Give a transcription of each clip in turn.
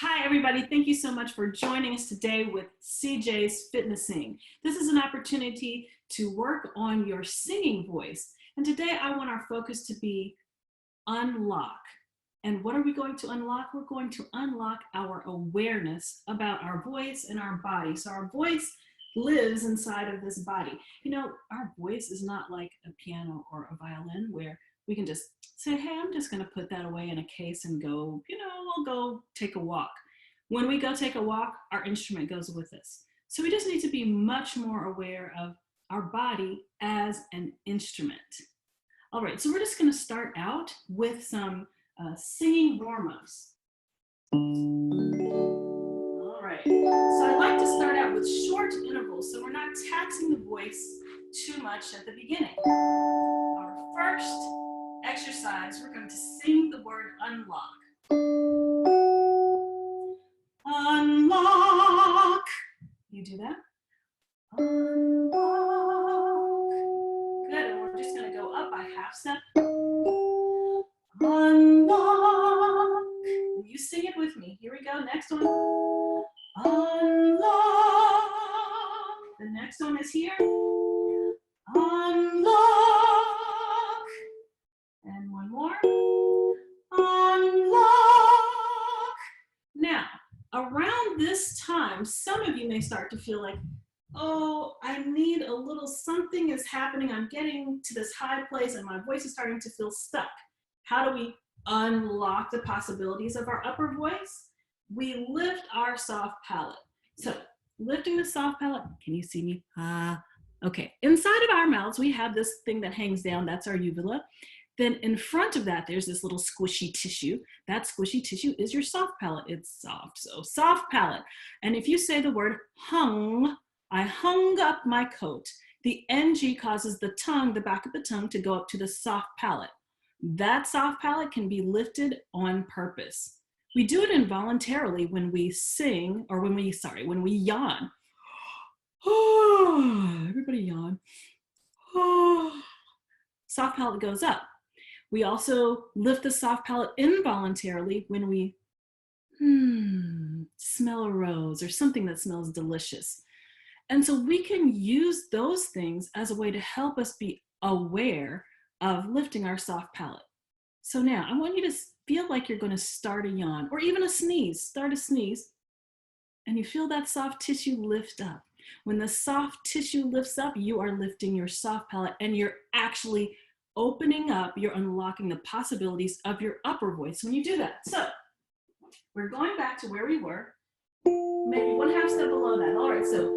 Hi, everybody. Thank you so much for joining us today with CJ's FitnesSing. This is an opportunity to work on your singing voice. And today I want our focus to be unlock. And what are we going to unlock? We're going to unlock our awareness about our voice and our body. So our voice lives inside of this body. You know, our voice is not like a piano or a violin where we can just say, hey, I'm just going to put that away in a case and go, we'll go take a walk. When we go take a walk, our instrument goes with us. So we just need to be much more aware of our body as an instrument. All right, so we're just going to start out with some singing warm-ups. All right, so I like to start out with short intervals so we're not taxing the voice too much at the beginning. Our first exercise, we're going to sing the word unlock. Unlock. You do that? Unlock. Good, and we're just going to go up by half step. Unlock. You sing it with me. Here we go. Next one. Unlock. The next one is here. Unlock. And one more. Unlock. Now, around this time, some of you may start to feel like, oh, I need a little something is happening. I'm getting to this high place and my voice is starting to feel stuck. How do we unlock the possibilities of our upper voice? We lift our soft palate. So lifting the soft palate, can you see me? Okay, inside of our mouths, we have this thing that hangs down, that's our uvula. Then in front of that, there's this little squishy tissue. That squishy tissue is your soft palate. It's soft, so soft palate. And if you say the word hung, I hung up my coat, the NG causes the tongue, the back of the tongue, to go up to the soft palate. That soft palate can be lifted on purpose. We do it involuntarily when we sing, or when we yawn. Oh, everybody yawn. Oh. Soft palate goes up. We also lift the soft palate involuntarily when we smell a rose or something that smells delicious. And so we can use those things as a way to help us be aware of lifting our soft palate. So now I want you to feel like you're going to start a yawn or even a sneeze. Start a sneeze and you feel that soft tissue lift up. When the soft tissue lifts up, you are lifting your soft palate and you're actually opening up, you're unlocking the possibilities of your upper voice when you do that. So we're going back to where we were, maybe one half step below that. All right, so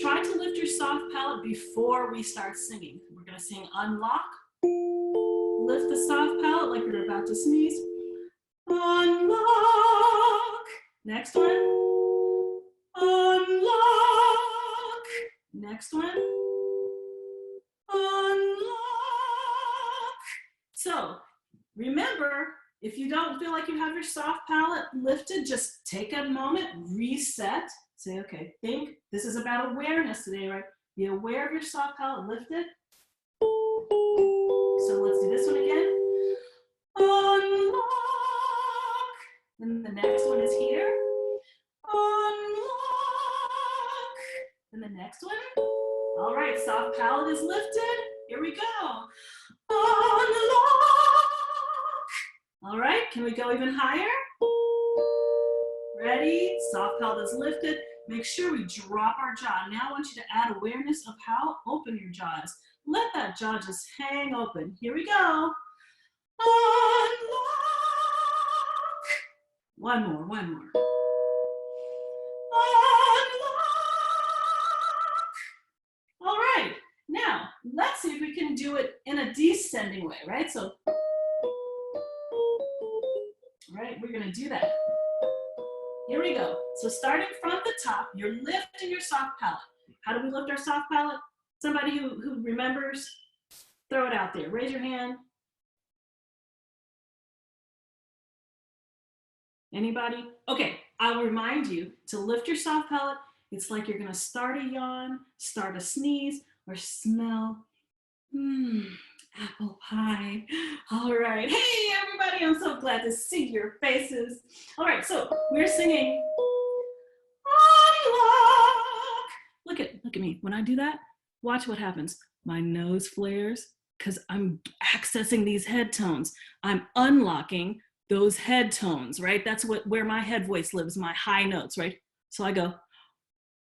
try to lift your soft palate before we start singing. We're going to sing unlock. Lift the soft palate like you're about to sneeze. Unlock. Next one. Unlock. Next one. Unlock. So remember, if you don't feel like you have your soft palate lifted, just take a moment, reset. Say, okay, think this is about awareness today, right? Be aware of your soft palate lifted. So let's do this one again. Unlock. Then the next one is here. Unlock. And the next one. All right, soft palate is lifted. Here we go. Unlock. All right, can we go even higher? Ready? Soft palate is lifted. Make sure we drop our jaw. Now I want you to add awareness of how open your jaw is. Let that jaw just hang open. Here we go. Unlock. One more. Unlock. All right, now let's see if we can do it in a descending way, right? So, right, we're gonna do that. Here we go. So starting from the top, you're lifting your soft palate. How do we lift our soft palate? Somebody who remembers, throw it out there. Raise your hand. Anybody? Okay, I'll remind you to lift your soft palate. It's like you're gonna start a yawn, start a sneeze, or smell apple pie. All right. Hey, everybody. I'm so glad to see your faces. All right. So we're singing Unlock. Look at me. When I do that, watch what happens. My nose flares because I'm accessing these head tones. I'm unlocking those head tones, right? That's where my head voice lives, my high notes, right? So I go,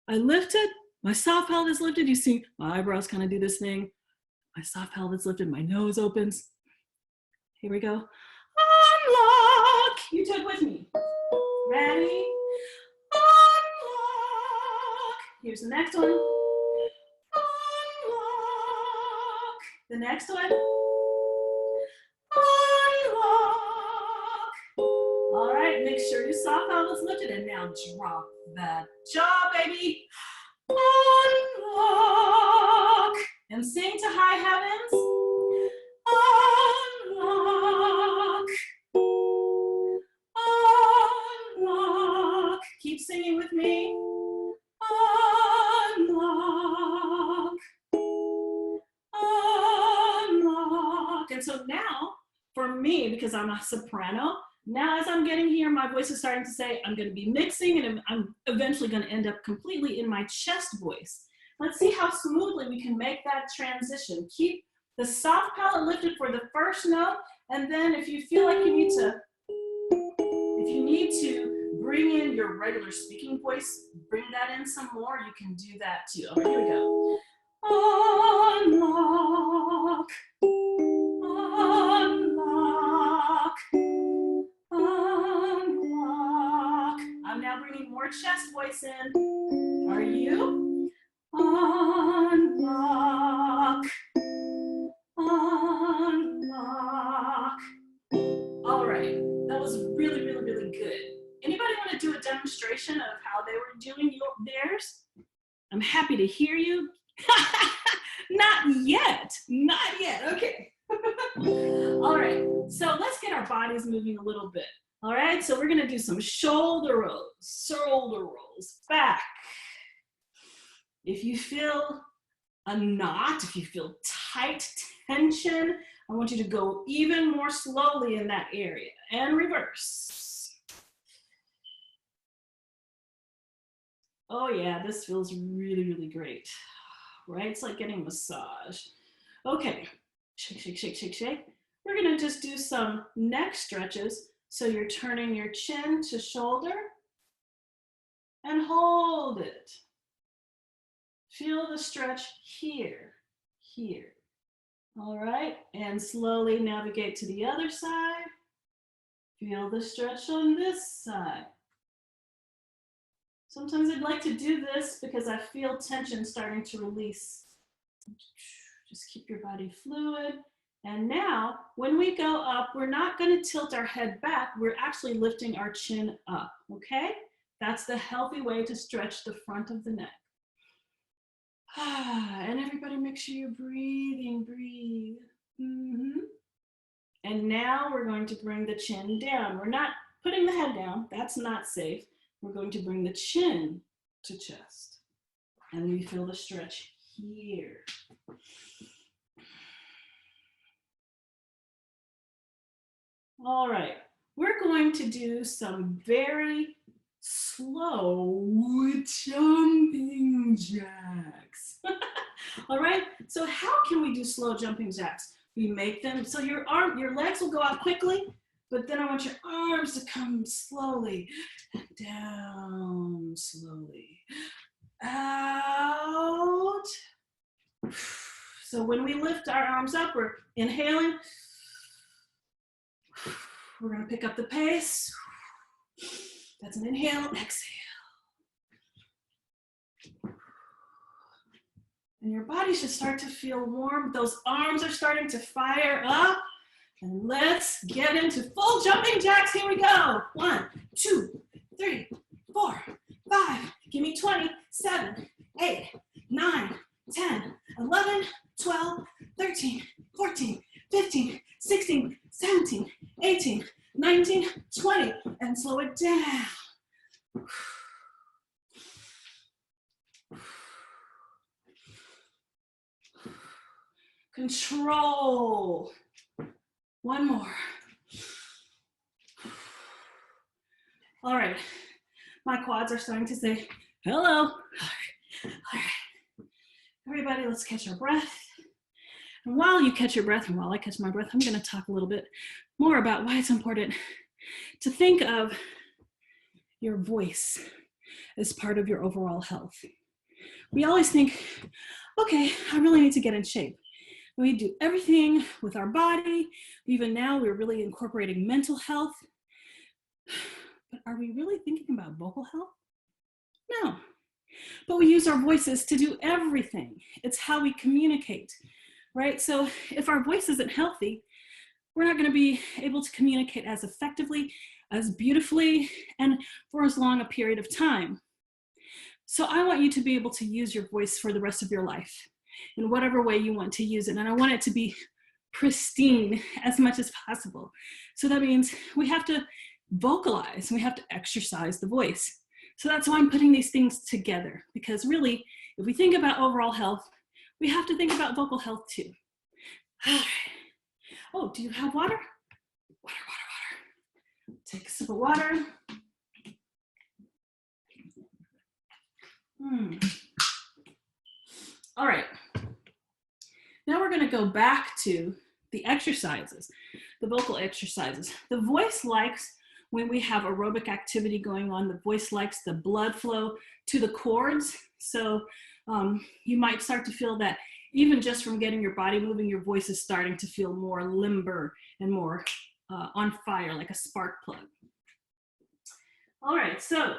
I lifted, my soft pelvis lifted. You see my eyebrows kind of do this thing. My soft pelvis lifted, my nose opens. Here we go. Unlock. You do it with me. Ready? Unlock. Here's the next one. Unlock. The next one. Unlock. All right, make sure your soft pelvis lifted, and now drop that jaw, baby. Unlock. And sing to high heavens. Unlock. Unlock. Keep singing with me. Unlock. Unlock. And so now, for me, because I'm a soprano, now as I'm getting here, my voice is starting to say, I'm going to be mixing, and I'm eventually going to end up completely in my chest voice. Let's see how smoothly we can make that transition. Keep the soft palate lifted for the first note, and then if you feel like you need to bring in your regular speaking voice, bring that in some more, you can do that too. All right, here we go. Unlock, unlock, unlock. I'm now bringing more chest voice in. Are you? Unlock, unlock. All right, that was really, really, really good. Anybody want to do a demonstration of how they were doing theirs? I'm happy to hear you. Not yet, not yet, okay. All right, so let's get our bodies moving a little bit. All right, so we're gonna do some shoulder rolls, back. If you feel a knot, if you feel tight tension, I want you to go even more slowly in that area, and reverse. Oh yeah, this feels really, really great, right? It's like getting a massage. Okay, shake, shake, shake, shake, shake. We're gonna just do some neck stretches. So you're turning your chin to shoulder and hold it. Feel the stretch here, here. All right, and slowly navigate to the other side. Feel the stretch on this side. Sometimes I'd like to do this because I feel tension starting to release. Just keep your body fluid. And now, when we go up, we're not going to tilt our head back. We're actually lifting our chin up, okay? That's the healthy way to stretch the front of the neck. And everybody make sure you're breathing, breathe. And now we're going to bring the chin down. We're not putting the head down. That's not safe. We're going to bring the chin to chest. And we feel the stretch here. All right, we're going to do some very slow jumping jacks. All right, so how can we do slow jumping jacks? We make them, so your legs will go out quickly, but then I want your arms to come slowly and down, slowly, out. So when we lift our arms up, we're inhaling. We're gonna pick up the pace. That's an inhale, exhale. And your body should start to feel warm. Those arms are starting to fire up. And let's get into full jumping jacks. Here we go. 1, 2, 3, 4, 5. Give me 20, 7, 8, 9, 10, 11, 12, 13, 14, 15, 16, 17, 18, 19, 20. And slow it down. Control. One more. All right. My quads are starting to say, hello. All right. Everybody, let's catch our breath. And while you catch your breath and while I catch my breath, I'm going to talk a little bit more about why it's important to think of your voice as part of your overall health. We always think, okay, I really need to get in shape. We do everything with our body. Even now, we're really incorporating mental health. But are we really thinking about vocal health? No. But we use our voices to do everything. It's how we communicate, right? So if our voice isn't healthy, we're not going to be able to communicate as effectively, as beautifully, and for as long a period of time. So I want you to be able to use your voice for the rest of your life in whatever way you want to use it. And I want it to be pristine as much as possible. So that means we have to vocalize, we have to exercise the voice. So that's why I'm putting these things together, because really, if we think about overall health, we have to think about vocal health too. Oh, do you have water? Water, water, water. Take a sip of water. All right. Now we're going to go back to the exercises, the vocal exercises. The voice likes when we have aerobic activity going on, the voice likes the blood flow to the cords. So you might start to feel that even just from getting your body moving, your voice is starting to feel more limber and more on fire, like a spark plug. All right, so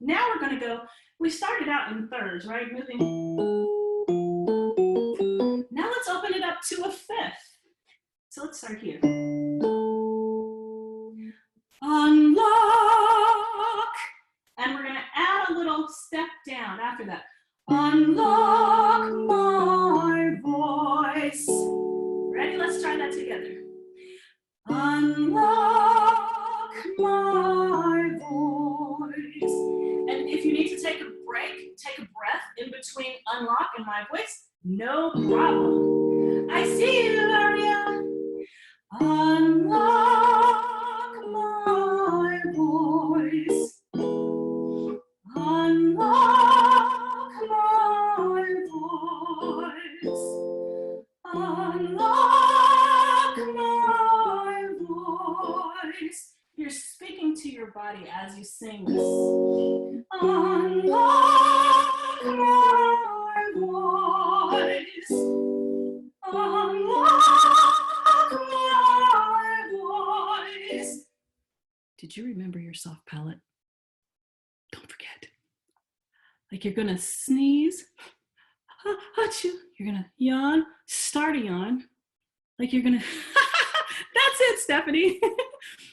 now we're going to go, we started out in thirds, right? Moving. Now let's open it up to a fifth. So let's start here. Unlock. And we're going to add a little step down after that. Unlock my voice. Ready? Let's try that together. Unlock my voice. And if you need to take a break, take a breath in between unlock and my voice, no problem. I see you, Maria. Unlock my voice. Unlock my voice. Unlock my voice. You're speaking to your body as you sing this. Unlock my voice. Unlock my voice. Did you remember your soft palate? Don't forget. Like you're gonna sneeze, you're gonna yawn, start a yawn. Like you're gonna, that's it, Stephanie.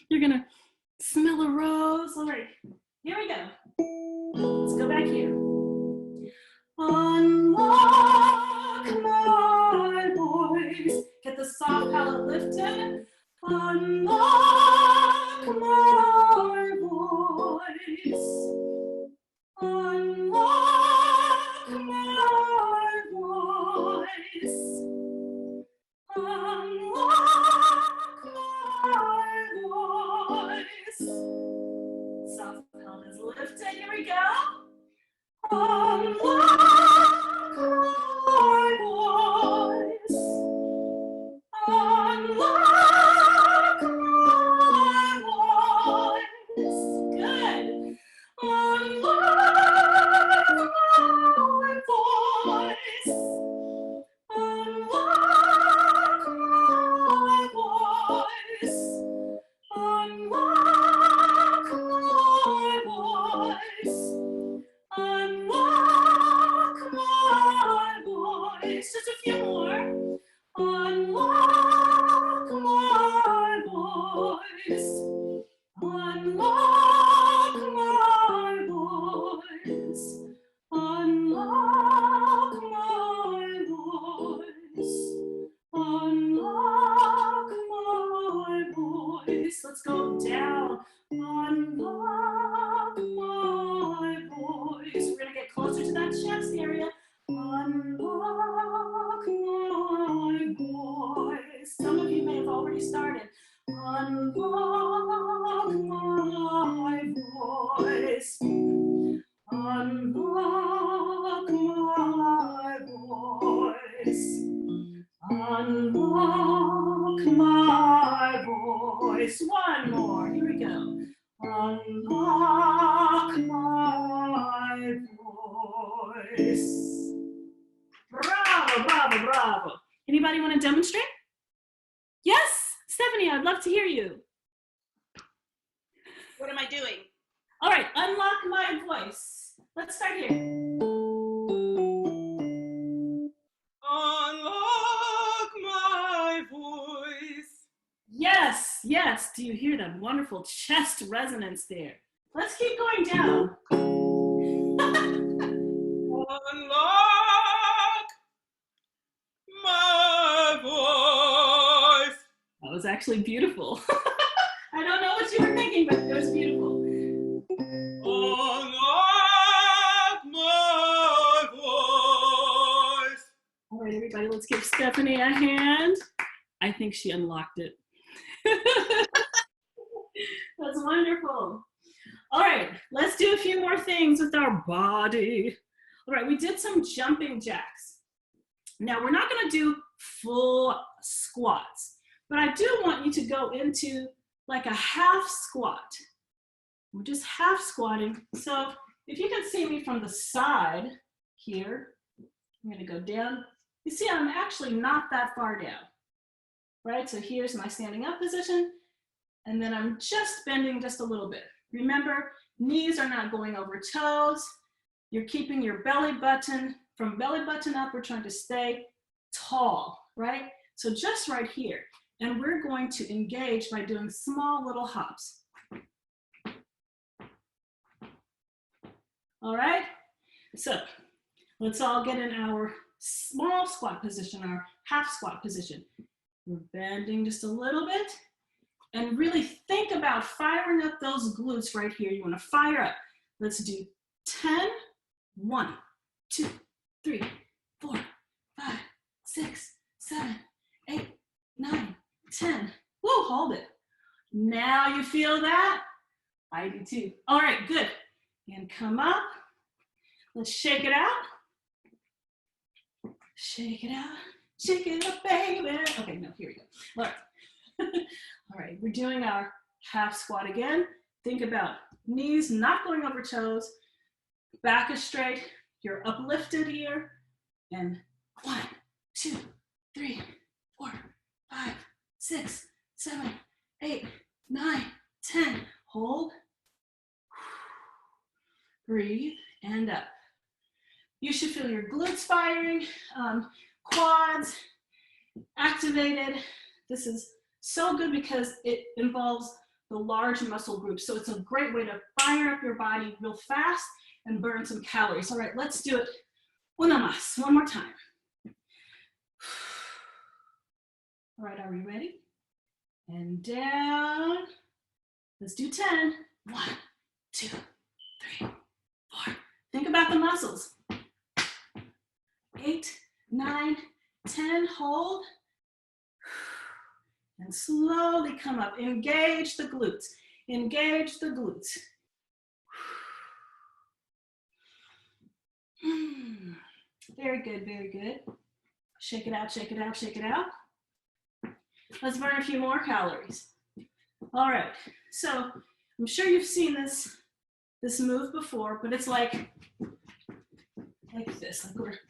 You're gonna smell a rose. All right, here we go. Let's go back here. Unlock my voice. Get the soft palate lifted. Unlock my voice. Unlock my voice. Unlock my voice. Soft palate is lifted. Here we go. Unlock my voice. Unlock my voice. Good. Unlock my voice. Unlock my voice. Unlock my voice. Unlock my voice. Just a few more. Unlock my voice. Unlock my voice. Unlock my voice. Unlock my voice. Let's go down. Unlock my voice. We're gonna get closer to that chest area. Unlock my voice. voice. One more. Here we go. Unlock my voice. Bravo, bravo, bravo. Anybody want to demonstrate? Yes, Stephanie, I'd love to hear you. What am I doing? All right, unlock my voice. Let's start here. Unlock my voice. Yes, yes. Do you hear that wonderful chest resonance there? Let's keep going down. Unlock my voice. That was actually beautiful. I don't know what you were thinking, but it was beautiful. Unlock my voice. All right, everybody, let's give Stephanie a hand. I think she unlocked it. That's wonderful. All right, let's do a few more things with our body. All right, we did some jumping jacks. Now, we're not going to do full squats, but I do want you to go into like a half squat. We're just half squatting. So if you can see me from the side here, I'm going to go down. You see, I'm actually not that far down, right? So here's my standing up position, and then I'm just bending just a little bit. Remember, knees are not going over toes. You're keeping your belly button, from belly button up, we're trying to stay tall, right? So just right here. And we're going to engage by doing small little hops. All right? So let's all get in our small squat position, our half squat position. We're bending just a little bit. And really think about firing up those glutes right here. You want to fire up. Let's do 10. 1, 2, 3, 4, 5, 6, 7, 8, 9, 10. Woo, hold it. Now you feel that? I do too. All right, good. And come up. Let's shake it out. Shake it out. Shake it up, baby. Okay, no, here we go. All right. All right, we're doing our half squat again. Think about knees not going over toes. Back is straight. You're uplifted here. And 1, 2, 3, 4, 5, 6, 7, 8, 9, 10. Hold. Breathe and up. You should feel your glutes firing, quads activated. This is so good because it involves the large muscle groups. So it's a great way to fire up your body real fast and burn some calories. All right, let's do it. Una más, one more time. All right, are we ready? And down. Let's do 10. 1, 2, 3, 4. Think about the muscles. 8, 9, 10, hold. And slowly come up. Engage the glutes. Engage the glutes. Very good, very good. Shake it out, shake it out, shake it out. Let's burn a few more calories. All right, so I'm sure you've seen this move before, but it's like this. Like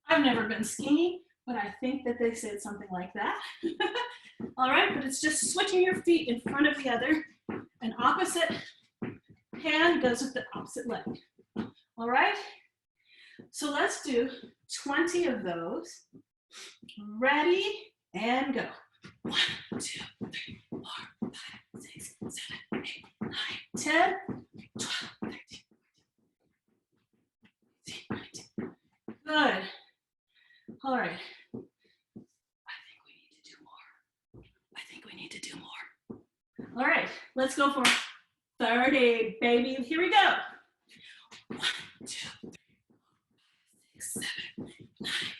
I've never been skiing, but I think that they said something like that. All right, but it's just switching your feet in front of the other. An opposite hand goes with the opposite leg. All right? So let's do 20 of those. Ready, and go. 1, 2, 3, 4, 5, 6, 7, 8, 9, 10, 12, 13, 14, 15, 19. Good. All right. I think we need to do more. All right, let's go for 30, baby. Here we go. 1, 2, 3, 6, 7, 9,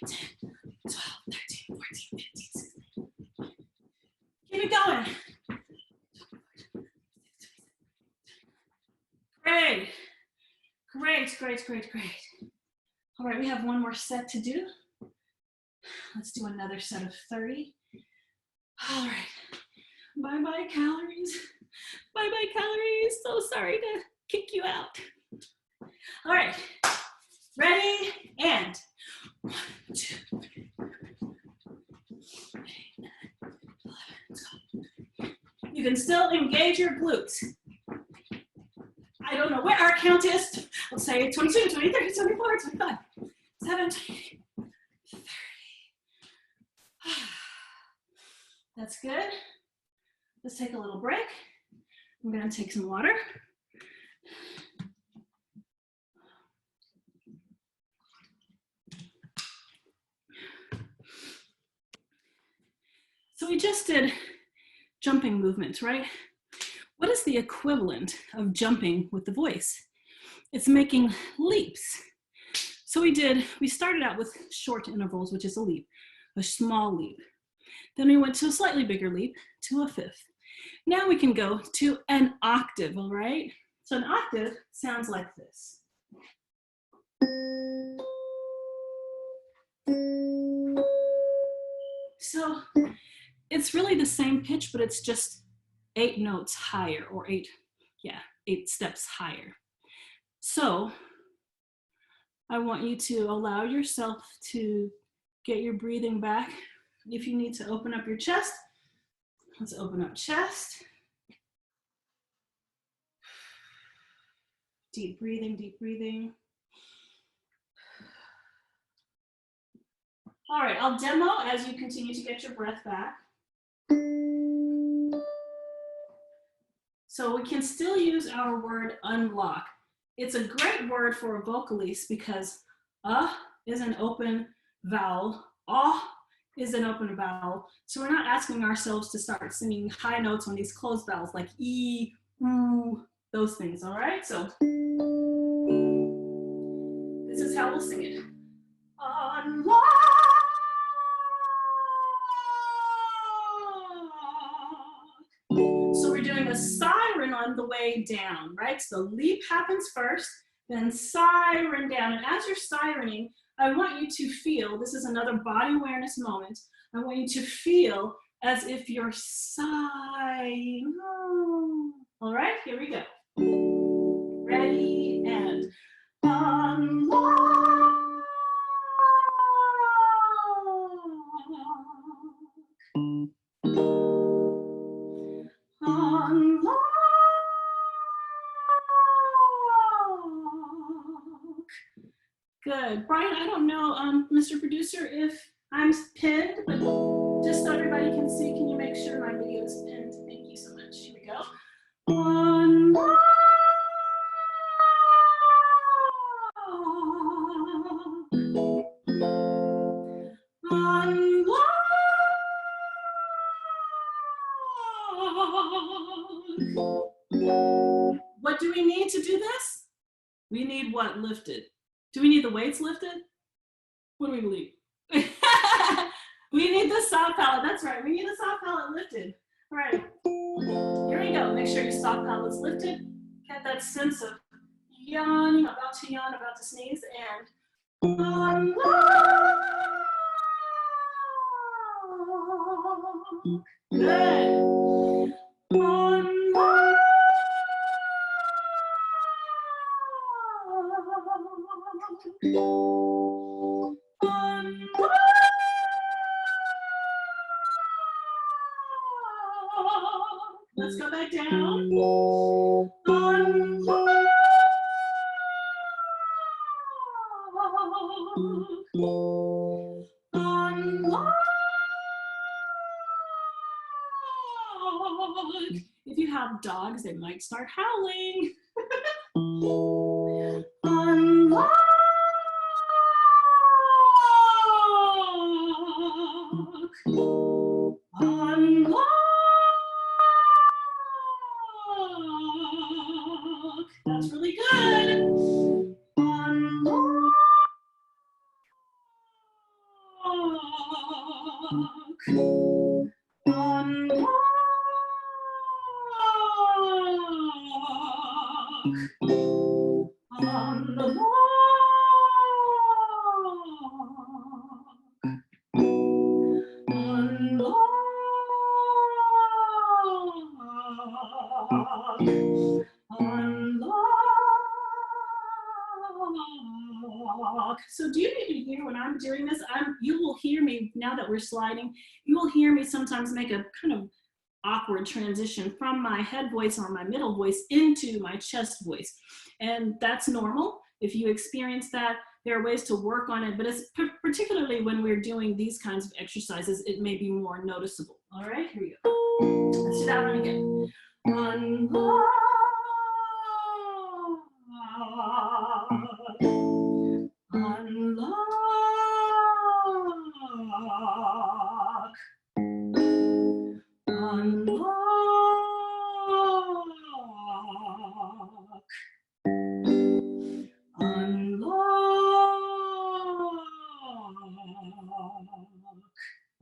10, 12, 13, 14, 15, 16. Keep it going. Great. Great, great, great, great. All right, we have one more set to do. Let's do another set of 30. All right. Bye-bye calories. Bye-bye calories. So sorry to kick you out. All right, ready, and 1, 2, 3, 4, 5, 6, 7, 8, 9, 10. You can still engage your glutes. I don't know where our count is. Let's say 22, 23, 24, 25, 7, 28, 30. That's good. Let's take a little break. I'm going to take some water. So we just did jumping movements, right? What is the equivalent of jumping with the voice? It's making leaps. So we started out with short intervals, which is a leap, a small leap. Then we went to a slightly bigger leap, to a fifth. Now we can go to an octave, all right? So an octave sounds like this. So it's really the same pitch, but it's just 8 notes higher, or 8 steps higher. So I want you to allow yourself to get your breathing back. If you need to open up your chest, let's open up chest. Deep breathing, deep breathing. All right, I'll demo as you continue to get your breath back. So we can still use our word unlock. It's a great word for a vocalist because is an open vowel, is an open vowel. So we're not asking ourselves to start singing high notes on these closed vowels like E, oo, those things, all right? So this is how we'll sing it. Unlock. So we're doing a siren on the way down, right? So the leap happens first, then siren down. And as you're sirening, I want you to feel, this is another body awareness moment, I want you to feel as if you're sighing. All right, here we go. Ready, and unlock. Unlock. Good. Brian, I don't know, Mr. Producer, if I'm pinned, but just so everybody can see, can you make sure my video is pinned? Thank you so much. Here we go. Unlock. Unlock. What do we need to do this? We need what lifted? Do we need the weights lifted? What do we believe? We need the soft palate. That's right. We need the soft palate lifted. All right. Here we go. Make sure your soft palate's lifted. Get that sense of yawning, about to yawn, about to sneeze, and unlock. Good. Unlock. Let's go back down. Unlock. Unlock. If you have dogs, they might start howling. Unlock. Unlock. That's really good. Unlock. Unlock. Unlock. Unlock. unlock. So do you maybe hear when I'm doing this? You will hear me, now that we're sliding, you will hear me sometimes make a kind of awkward transition from my head voice or my middle voice into my chest voice. And that's normal. If you experience that, there are ways to work on it, but it's particularly when we're doing these kinds of exercises, it may be more noticeable. All right, here we go. Let's do that one again. Unlock, unlock, unlock, unlock.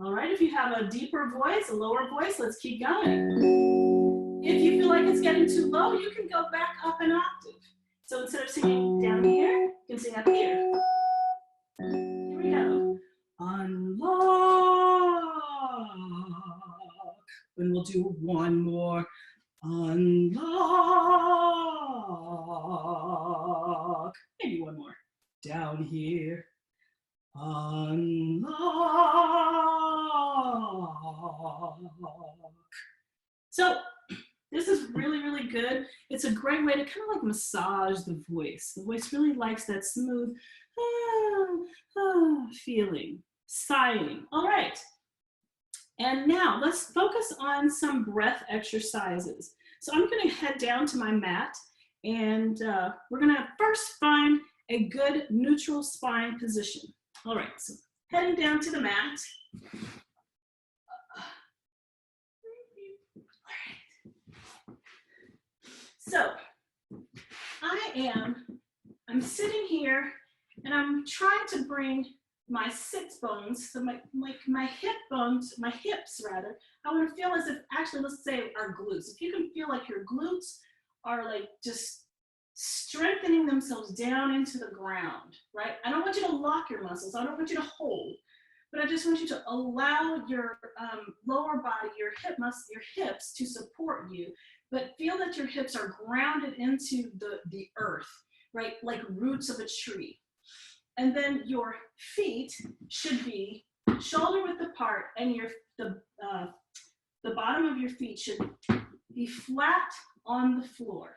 All right, if you have a deeper voice, a lower voice, let's keep going. If you feel like it's getting too low, you can go back up an octave. So instead of singing down here, you can sing up here. Here we go. Unlock. And we'll do one more. Unlock. Maybe one more. Down here. Unlock. So this is really, really good. It's a great way to kind of like massage the voice. The voice really likes that smooth feeling, sighing. All right. And now let's focus on some breath exercises. So I'm going to head down to my mat, and we're going to first find a good neutral spine position. All right, so heading down to the mat. So I'm sitting here and I'm trying to bring my sits bones, so my hip bones, my hips rather, I want to feel as if, actually let's say our glutes. If you can feel like your glutes are like just strengthening themselves down into the ground, right? I don't want you to lock your muscles. I don't want you to hold, but I just want you to allow your lower body, your hips to support you, but feel that your hips are grounded into the earth, right? Like roots of a tree. And then your feet should be shoulder width apart, and the bottom of your feet should be flat on the floor.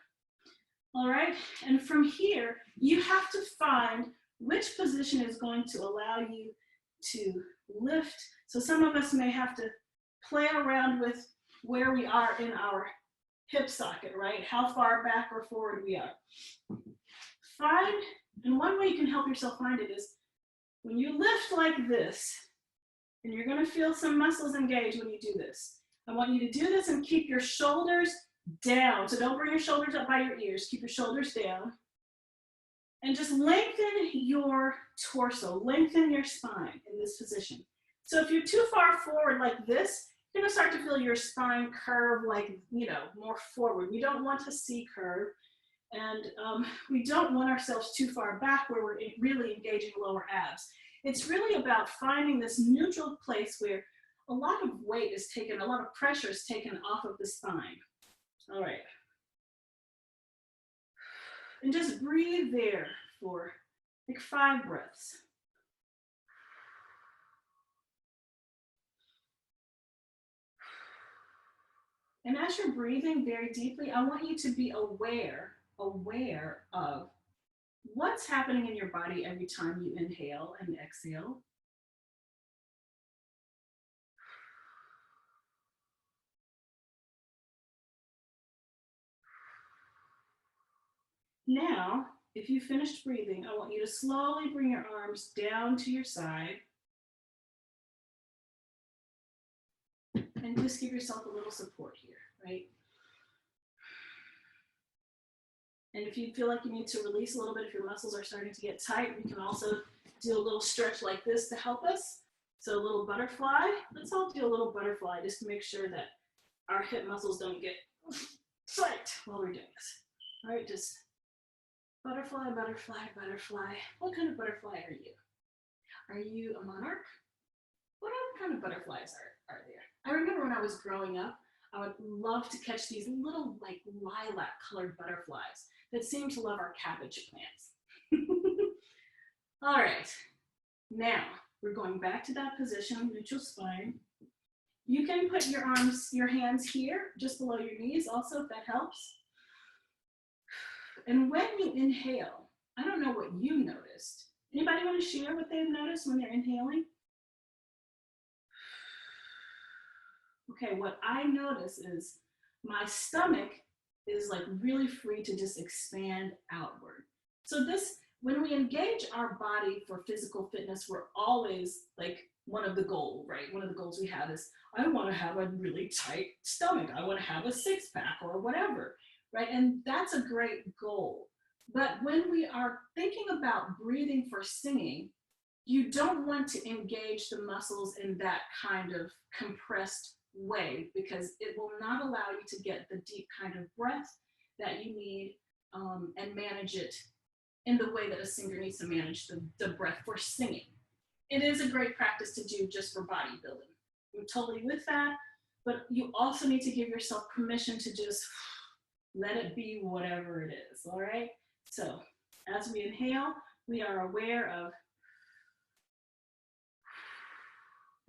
All right, and from here, you have to find which position is going to allow you to lift. So some of us may have to play around with where we are in our hip socket, right? How far back or forward we are. And one way you can help yourself find it is when you lift like this, and you're gonna feel some muscles engage when you do this. I want you to do this and keep your shoulders down. So don't bring your shoulders up by your ears. Keep your shoulders down. And just lengthen your torso, lengthen your spine in this position. So if you're too far forward like this, you're gonna start to feel your spine curve like, more forward. We don't want to see curve. And we don't want ourselves too far back where we're really engaging lower abs. It's really about finding this neutral place where a lot of weight is taken, a lot of pressure is taken off of the spine. All right. And just breathe there for like 5 breaths. And as you're breathing very deeply, I want you to be aware of what's happening in your body every time you inhale and exhale. Now, if you finished breathing, I want you to slowly bring your arms down to your side. And just give yourself a little support here, right? And if you feel like you need to release a little bit, if your muscles are starting to get tight, we can also do a little stretch like this to help us. So a little butterfly. Let's all do a little butterfly just to make sure that our hip muscles don't get tight while we're doing this. All right, just butterfly, butterfly, butterfly. What kind of butterfly are you? Are you a monarch? What other kind of butterflies are there? I remember when I was growing up, I would love to catch these little like lilac colored butterflies that seem to love our cabbage plants. All right, now we're going back to that position, neutral spine. You can put your hands here, just below your knees also, if that helps. And when you inhale, I don't know what you noticed. Anybody want to share what they've noticed when they're inhaling? Okay, what I notice is my stomach is like really free to just expand outward. So this, when we engage our body for physical fitness, we're always like one of the goals, right? One of the goals we have is, I want to have a really tight stomach. I want to have a six-pack or whatever, right? And that's a great goal. But when we are thinking about breathing for singing, you don't want to engage the muscles in that kind of compressed way, because it will not allow you to get the deep kind of breath that you need and manage it in the way that a singer needs to manage the breath for singing. It is a great practice to do just for bodybuilding. I'm totally with that, but you also need to give yourself permission to just let it be whatever it is, all right? So as we inhale, we are aware of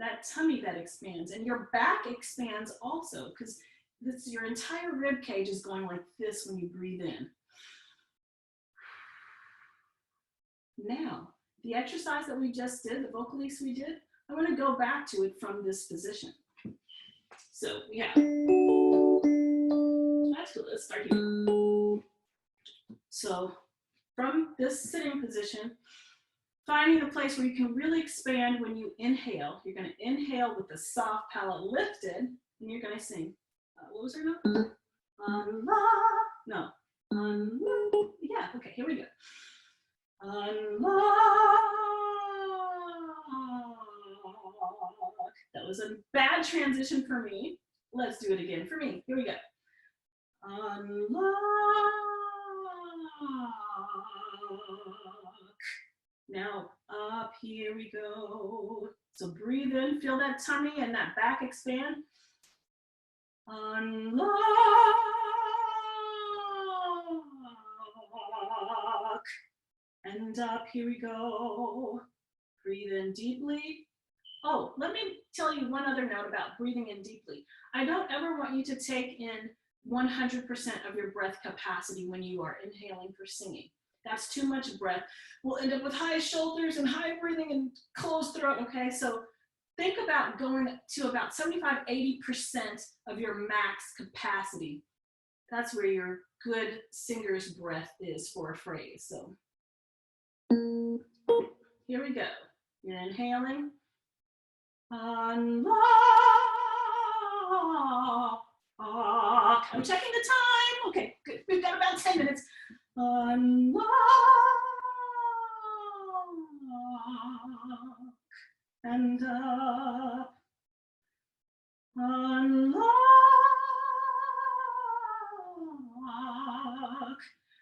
that tummy that expands, and your back expands also, because your entire rib cage is going like this when you breathe in. Now, the exercise that we just did, the vocal leaks we did, I want to go back to it from this position. So we have, that's cool, let's start here. So from this sitting position, finding a place where you can really expand when you inhale. You're going to inhale with the soft palate lifted, and you're going to sing. What was her note? No. Yeah, okay, here we go. That was a bad transition for me. Let's do it again for me. Here we go. Unlock. Now up, here we go. So breathe in, feel that tummy and that back expand. Unlock. And up, here we go. Breathe in deeply. Oh, let me tell you one other note about breathing in deeply. I don't ever want you to take in 100% of your breath capacity when you are inhaling for singing. That's too much breath. We'll end up with high shoulders and high breathing and closed throat, okay? So think about going to about 75-80% of your max capacity. That's where your good singer's breath is for a phrase. So here we go. You're inhaling. Unlock. I'm checking the time. Okay, good. We've got about 10 minutes. Unlock. And up. Unlock.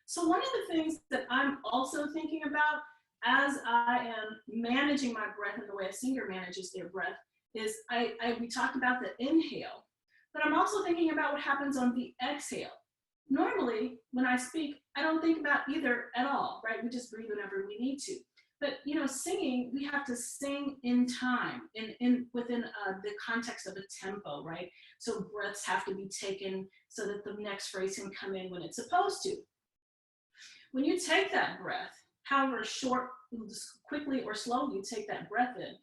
So one of the things that I'm also thinking about as I am managing my breath in the way a singer manages their breath is we talked about the inhale, but I'm also thinking about what happens on the exhale. Normally, when I speak, I don't think about either at all, right? We just breathe whenever we need to. But you know, singing, we have to sing in time, within the context of a tempo, right? So breaths have to be taken so that the next phrase can come in when it's supposed to. When you take that breath, however short, quickly or slowly you take that breath in,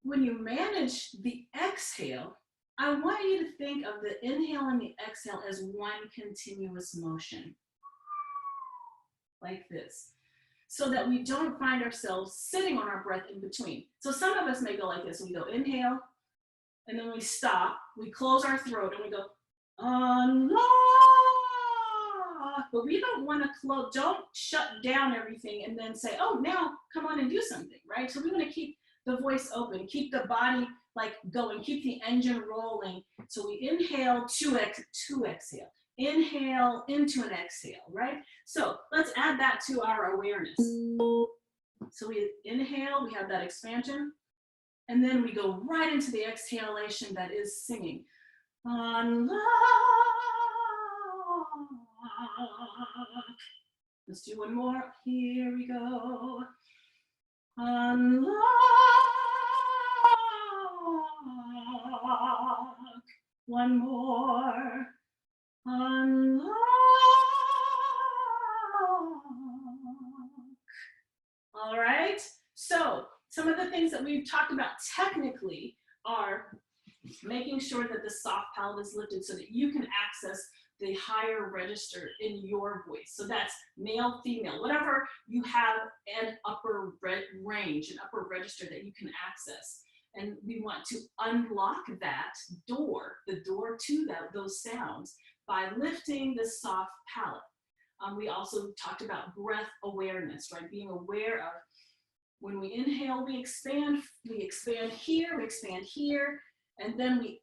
when you manage the exhale, I want you to think of the inhale and the exhale as one continuous motion, like this, so that we don't find ourselves sitting on our breath in between. So some of us may go like this. We go inhale, and then we stop, we close our throat, and we go, unlock. But we don't want to close, don't shut down everything and then say, oh, now come on and do something, right? So we want to keep the voice open, keep the body like going, keep the engine rolling. So we inhale to exhale, inhale into an exhale, right? So let's add that to our awareness. So we inhale, we have that expansion, and then we go right into the exhalation that is singing. Unlock. Let's do one more. Here we go. Unlock. One more. Unlock. All right. So some of the things that we've talked about technically are making sure that the soft palate is lifted so that you can access the higher register in your voice. So that's male, female, whatever you have an upper range, an upper register that you can access. And we want to unlock that door, the door to those sounds by lifting the soft palate. We also talked about breath awareness, right? Being aware of when we inhale, we expand here, and then we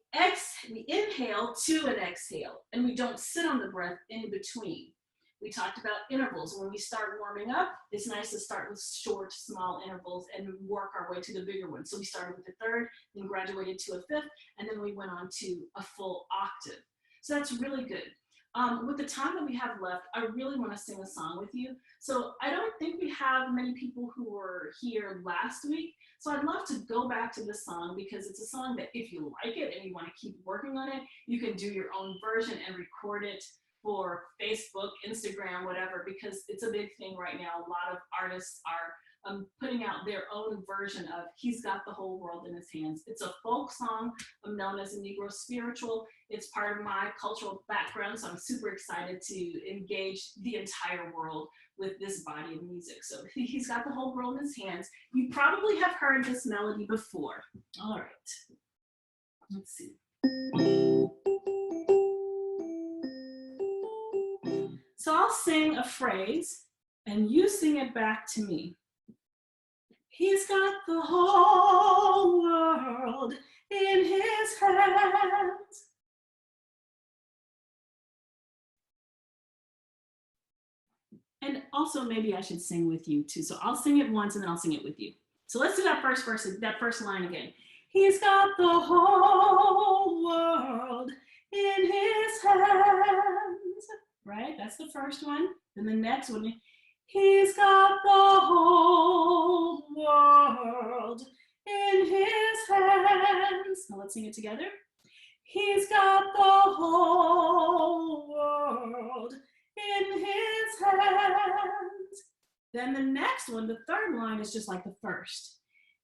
inhale to an exhale, and we don't sit on the breath in between. We talked about intervals. When we start warming up, it's nice to start with short, small intervals and work our way to the bigger ones. So we started with a third, then graduated to a fifth, and then we went on to a full octave. So that's really good. With the time that we have left, I really want to sing a song with you. So I don't think we have many people who were here last week. So I'd love to go back to this song because it's a song that if you like it and you want to keep working on it, you can do your own version and record it for Facebook, Instagram, whatever, because it's a big thing right now. A lot of artists are putting out their own version of He's Got the Whole World in His Hands. It's a folk song known as a Negro spiritual. It's part of my cultural background, so I'm super excited to engage the entire world with this body of music. So He's Got the Whole World in His Hands. You probably have heard this melody before. All right, let's see. So I'll sing a phrase and you sing it back to me. He's got the whole world in his hands. And also maybe I should sing with you too. So I'll sing it once and then I'll sing it with you. So let's do that first verse, that first line again. He's got the whole world in his hands. Right? That's the first one. Then the next one. He's got the whole world in his hands. Now let's sing it together. He's got the whole world in his hands. Then the next one, the third line, is just like the first.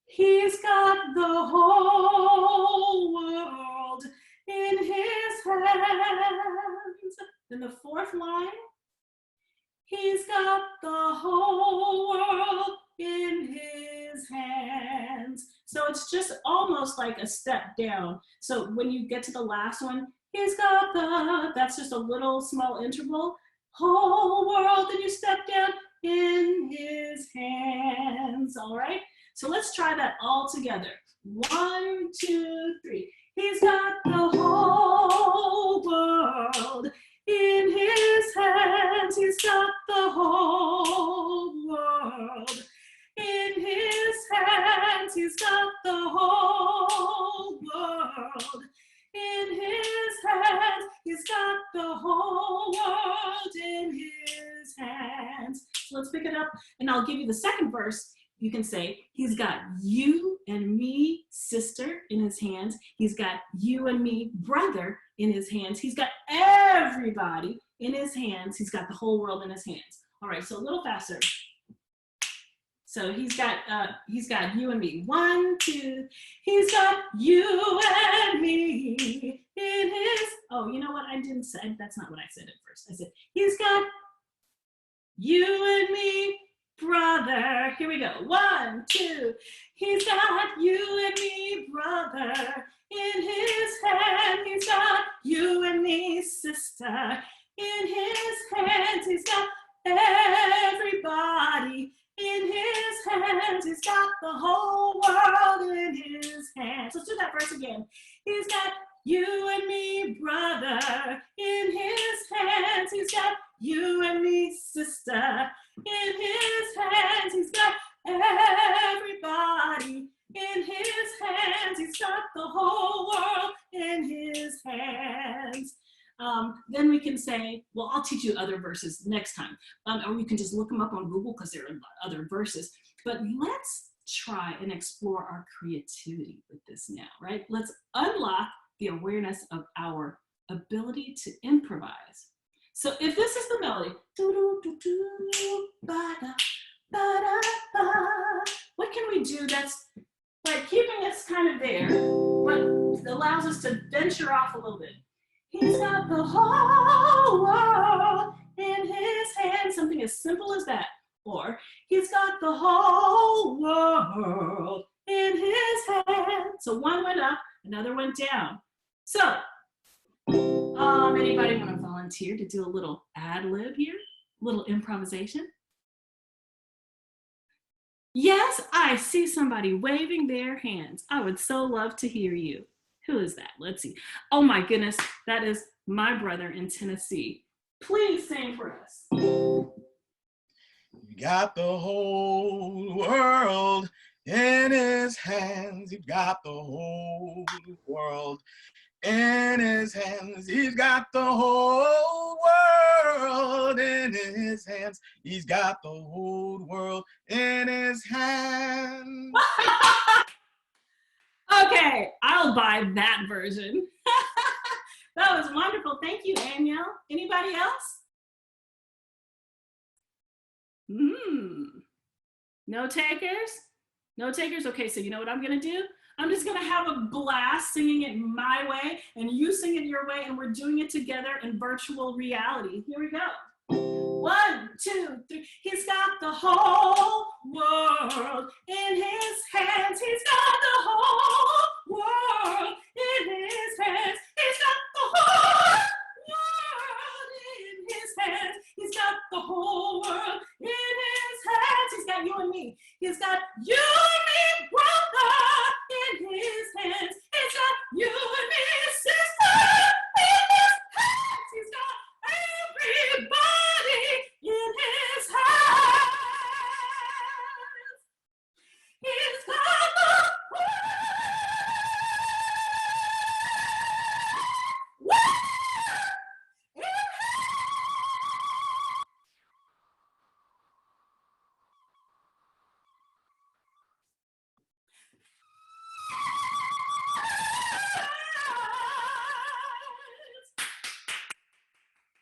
He's got the whole world in his hands. Then the fourth line. He's got the whole world in his hands. So it's just almost like a step down. So when you get to the last one, he's got that's just a little small interval. Whole world, and you step down in his hands. All right. So let's try that all together. 1, 2, 3. He's got the whole world in his hands. He's got the whole world in his hands. He's got the whole world in his hands. He's got the whole world in his hands. So let's pick it up and I'll give you the second verse. You can say, he's got you and me, sister, in his hands. He's got you and me, brother, in his hands. He's got everybody in his hands. He's got the whole world in his hands. All right, so a little faster. So he's got you and me. 1, 2. He's got you and me in his. Oh, you know what? I didn't say. That's not what I said at first. I said he's got you and me, brother. Here we go. 1, 2. He's got you and me, brother, in his hand. He's got you and me, sister, in his hands. He's got everybody in his hands. He's got the whole world in his hands. Let's do that verse again. He's got you and me, brother, in his hands. He's got you and me, sister, in his hands. He's got everybody in his hands. He's got the whole world in his hands. teach you other verses next time. Or you can just look them up on Google because there are other verses. But let's try and explore our creativity with this now, right? Let's unlock the awareness of our ability to improvise. So if this is the melody, what can we do that's like keeping us kind of there, but allows us to venture off a little bit? He's got the whole world in his hand. Something as simple as that. Or he's got the whole world in his hand. So one went up, another went down. So anybody want to volunteer to do a little ad lib here? A little improvisation? Yes, I see somebody waving their hands. I would so love to hear you. Who is that? Let's see. Oh my goodness, that is my brother in Tennessee. Please sing for us. He got the whole world in his hands. He got the whole world in his hands. He's got the whole world in his hands. He's got the whole world in his hands. Okay, I'll buy that version. That was wonderful. Thank you, Danielle. Anybody else? No takers? No takers? Okay, so you know what I'm gonna do? I'm just gonna have a blast singing it my way and you sing it your way, and we're doing it together in virtual reality. Here we go. 1, 2, 3. He's got the whole world in his hands. He's got the whole world in his hands. He's got the whole world in his hands. He's got the whole world in his hands. He's got you and me. He's got you and me, brother, in his hands. He's got you and me, sister, in his hands. He's got everybody in his hands. He's got the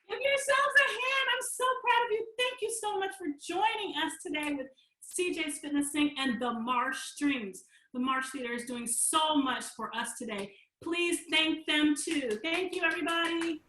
Give yourselves a hand. I'm so proud of you. Thank you so much for joining us today with CJ's FitnesSing and the Marsh Strings. The Marsh Theater is doing so much for us today. Please thank them too. Thank you, everybody.